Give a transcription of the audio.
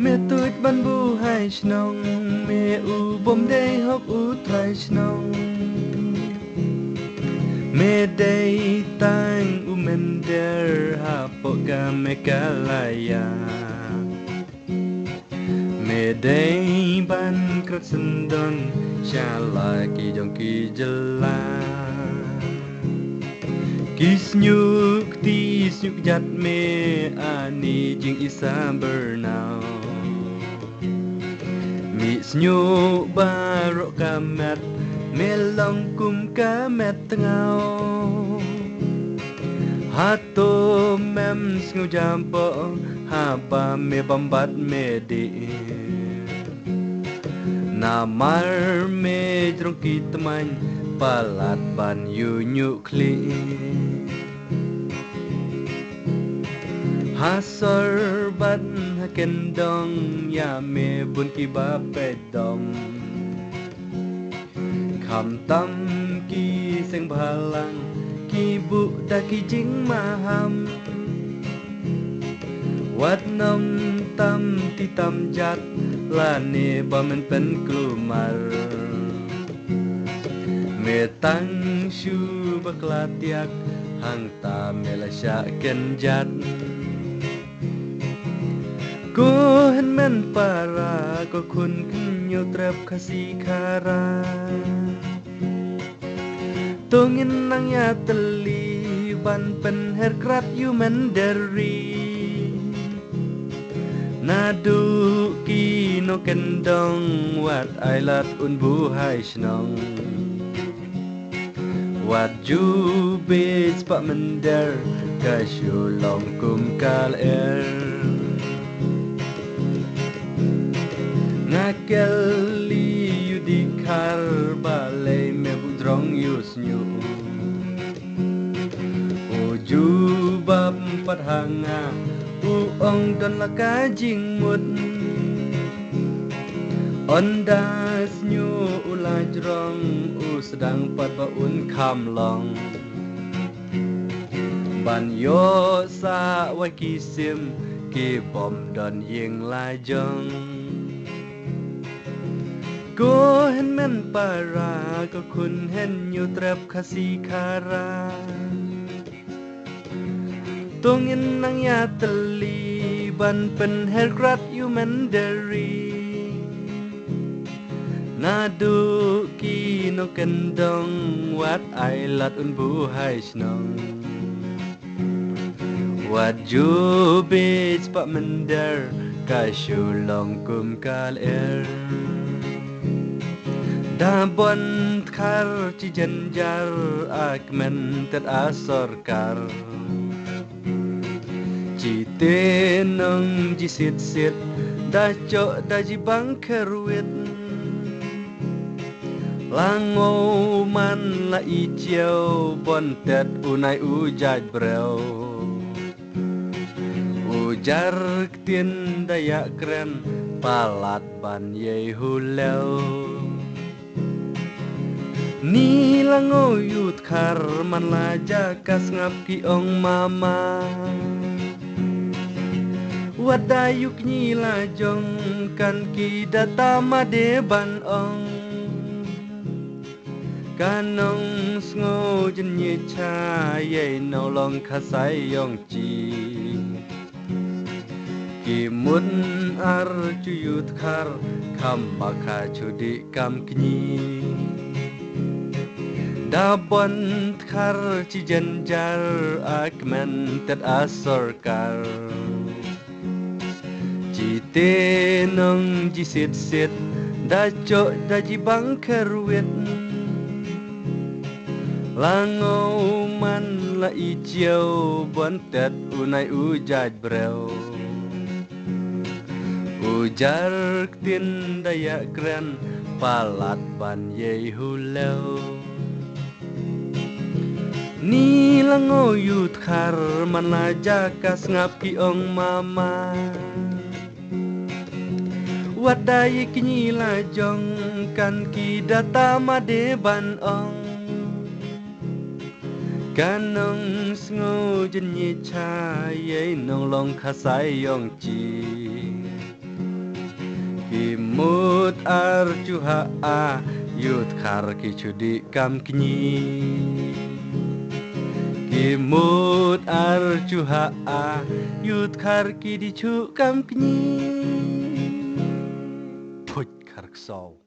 Mẹ tôi ban bu hai snong mẹ u bom day hop u trai snong mẹ day tang u men der ha poka me kalaya mẹ day ban krat sendon shala ki jong ki jela kisnyuk ti syuk jat me ani jing isa bernau mi snyu barok kamet melong kum kamet ngau hato mem sngu jampo haba me bambat me di namar me jrong kitman palat ban yu nyu kli hasar ban hakendong ya me bun ki ba pedong kham tam ki seng balang ki bu da ki jing maham wat nom tam ti tam jat la ne ba men pen klumar me tang shu baklatiak hang ta me la sha ken jat ko hen men para ko kun nyo trap khasi khara tongin nang ya teli ban pen her krat yu men deri nadu ki no kendong wat ailat un bu hai snong wat ju bes pa mender ka shu long kum kal ngakeli yudikar balai me budrong yusnyu uju bab padhanga uong don laka jing mut ondas nyu ulajrong sedang pat baun kham long ban yo sa wa kisim ki bom don ying la jong ko hen men para ko kun hen nyu trap khasi khara tongin nang ya teli ban pen her krat yu men deri nadu ki no kendong wat ailat un bu hai snong wat ju bes pa mender ka shu long kum kal da bon khar chi janjar ak men tet asor kar chi te nong ji sit sit da cho da ji bang kerwit lango man la i chiao bon tet unai u jaj breu ujar tin daya kren palat ban ye huleu ni lango yut khar man la jakas ngap ki ong mama wadayuk ni la jong kan ki data made ban ong kanong sngo jen ye cha ye no long khasai yong chi ki mun ar chu yut khar kham bakha chudi kam kni da bon khar chi janjar ak men tet asor kar chi te nong ji sit sit da cho da ji bang kerwit lango man la i chiao bon tet unai u jaj breu ujar tin daya kren palat ban ye huleu ni lango yut khar man la jakas ngap ki ong mama wadai kini la jong kan ki data made ban ong kanong sngo jen ye cha ye nong long khasai yong chi Kimut arjuha a yut khar ki chudi kam kinyi. Kimut arjuha a yut khar ki di chu kam kinyi. Put khar ksau.